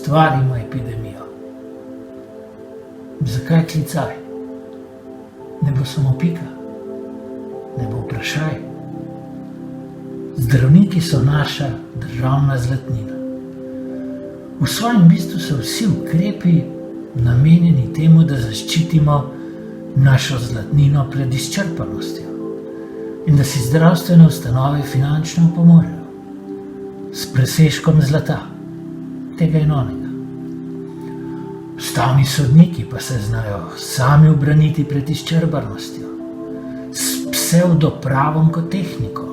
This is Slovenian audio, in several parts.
ustvarimo epidemijo. Zakaj klicaj? Ne bo samo pika, ne bo vprašaj. Zdravniki so naša državna zlatnina. V svojem bistvu so vsi ukrepi namenjeni temu, da zaščitimo našo zlatnino pred izčrpanostjo in da si zdravstvene ustanove finančno pomorejo s presežkom zlata, tega in onega. Ustavni sodniki pa se znajo sami ubraniti pred izčrpanostjo s psevdopravom kot tehniko.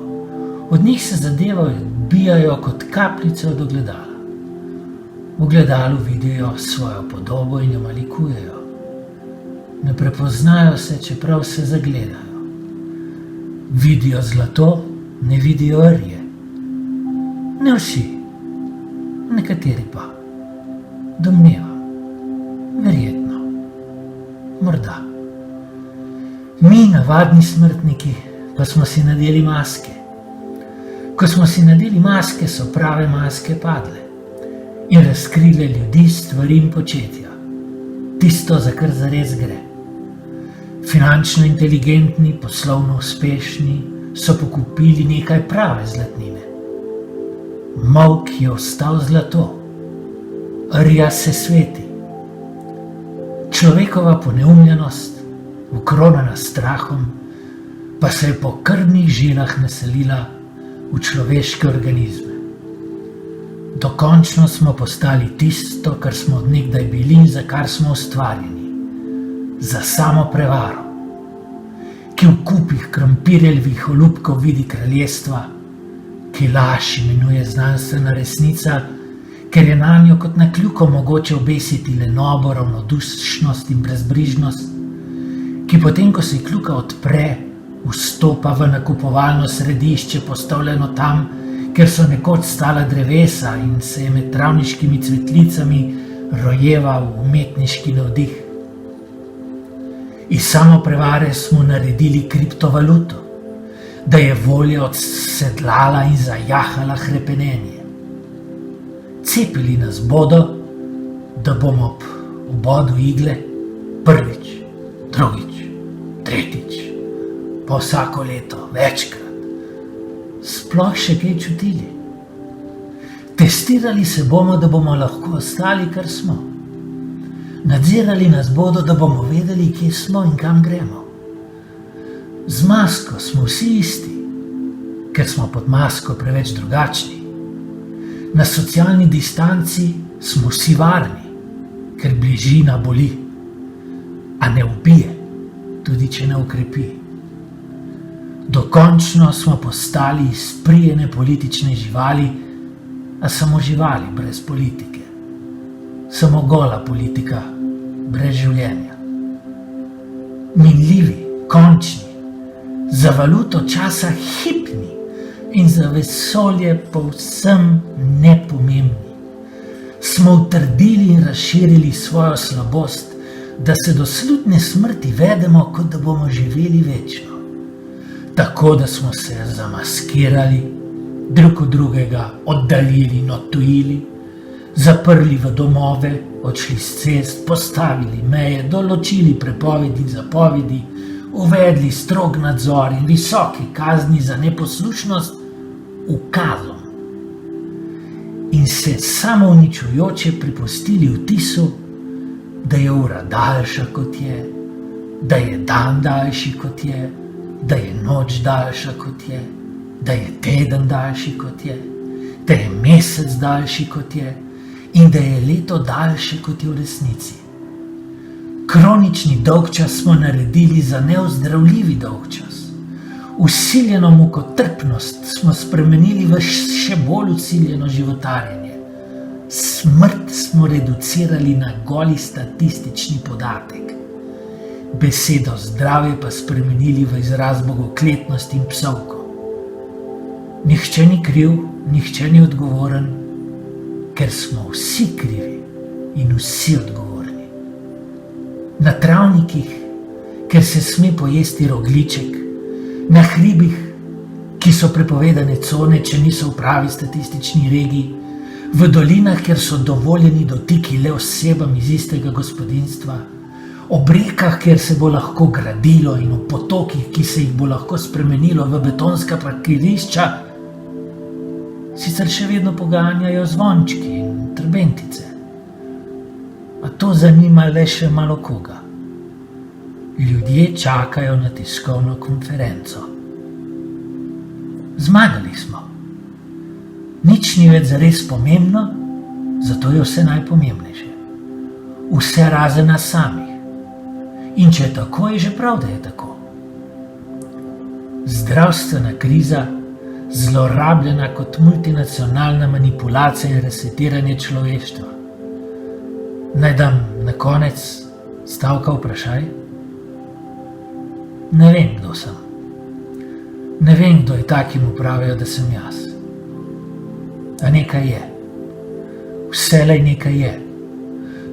Od njih se zadeve odbijajo kot kapljice od ogledala. V ogledalu vidijo svojo podobo in jo malikujejo. Ne prepoznajo se, čeprav se zagledajo. Vidijo zlato, ne vidijo rje. Ne vsi, nekateri pa. Domnevam, verjetno, morda. Mi, navadni smrtniki, pa smo si nadeli maske. Ko smo si nadeli maske, so prave maske padle in razkrile ljudi, stvari in početja. Tisto, za kar zares gre. Finančno inteligentni, poslovno uspešni so pokupili nekaj prave zlatnine. Molk je ostal zlato, rja se sveti. Človekova poneumljenost, ukronana s strahom, pa se je po krvnih žilah naselila v človeške organizme. Dokončno smo postali tisto, kar smo od nekdaj bili in za kar smo ustvarjeni. Za samo prevaro, ki v kupih krompirjevih olupkov vidi kraljestva, ki laž imenuje znanstvena resnica, ker je nanjo kot na kljuko mogoče obesiti lenobo, ravnodušnost in brezbrižnost, ki potem, ko se kljuka odpre, vstopa v nakupovalno središče, postavljeno tam, ker so nekoč stala drevesa in se je med travniškimi cvetlicami rojeval umetniški navdih. Iz samoprevare smo naredili kriptovaluto, da je volja odsedlala in zajahala hrepenenje. Cepili nas bodo, da bomo ob obodu igle prvič, drugič, tretjič, pa vsako leto, večkrat, sploh še kaj čutili. Testirali se bomo, da bomo lahko ostali, kar smo. Nadzirali nas bodo, da bomo vedeli, kje smo in kam gremo. Z masko smo vsi isti, ker smo pod masko preveč drugačni. Na socialni distanci smo vsi varni, ker bližina boli, a ne ubije, tudi če ne ukrepi. Dokončno smo postali izprijene politične živali, a samo živali brez politike. Samo gola politika, brez življenja. Minljivi, končni, za valuto časa hipni in za vesolje povsem nepomembni. Smo utrdili in razširili svojo slabost, da se do slutne smrti vedemo, kot da bomo živeli večno. Tako, da smo se zamaskirali, drug od drugega oddaljili in odtujili, zaprli v domove, odšli s cest, postavili meje, določili prepovedi in zapovedi, uvedli strog nadzor in visoke kazni za neposlušnost ukazom. In se samouničujoče prepustili vtisu, da je ura daljša kot je, da je dan daljši kot je, da je noč daljša kot je, da je teden daljši kot je, da je mesec daljši kot je in da je leto daljše kot je v resnici. Kronični dolgčas smo naredili za neozdravljivi dolgčas. Vsiljeno mukotrpnost smo spremenili v še bolj vsiljeno životarjenje. Smrt smo reducirali na goli statistični podatek. Besedo zdravje pa spremenili v izraz bogokletnost in psovko. Nihče ni kriv, nihče ni odgovoren, ker smo vsi krivi in vsi odgovorni. Na travnikih, ker se sme pojesti rogljiček, na hribih, ki so prepovedane cone, če niso v pravi statistični regiji, v dolinah, kjer so dovoljeni dotiki le osebam iz istega gospodinjstva, ob rekah, kjer se bo lahko gradilo in v potokih, ki se jih bo lahko spremenilo v betonska parkirišča, sicer še vedno poganjajo zvončki in trbentice. A to zanima le še malo koga. Ljudje čakajo na tiskovno konferenco. Zmagali smo. Nič ni več zares pomembno, zato je vse najpomembnejše. Vse razen nas samih. In če je tako, je že prav, da je tako. Zdravstvena kriza, zlorabljena kot multinacionalna manipulacija in resetiranje človeštva. Naj dam na konec stavka vprašaj? Ne vem, kdo sem. Ne vem, kdo je tak, ki mu pravijo, da sem jaz. A nekaj je. Vselej nekaj je.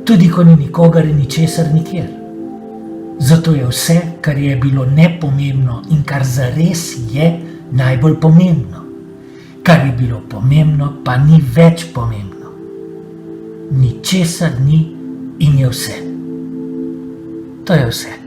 Tudi ko ni nikogar in ničesar nikjer. Zato je vse, kar je bilo nepomembno in kar zares je, najbolj pomembno. Kar je bilo pomembno, pa ni več pomembno. Ničesar ni in je vse. To je vse.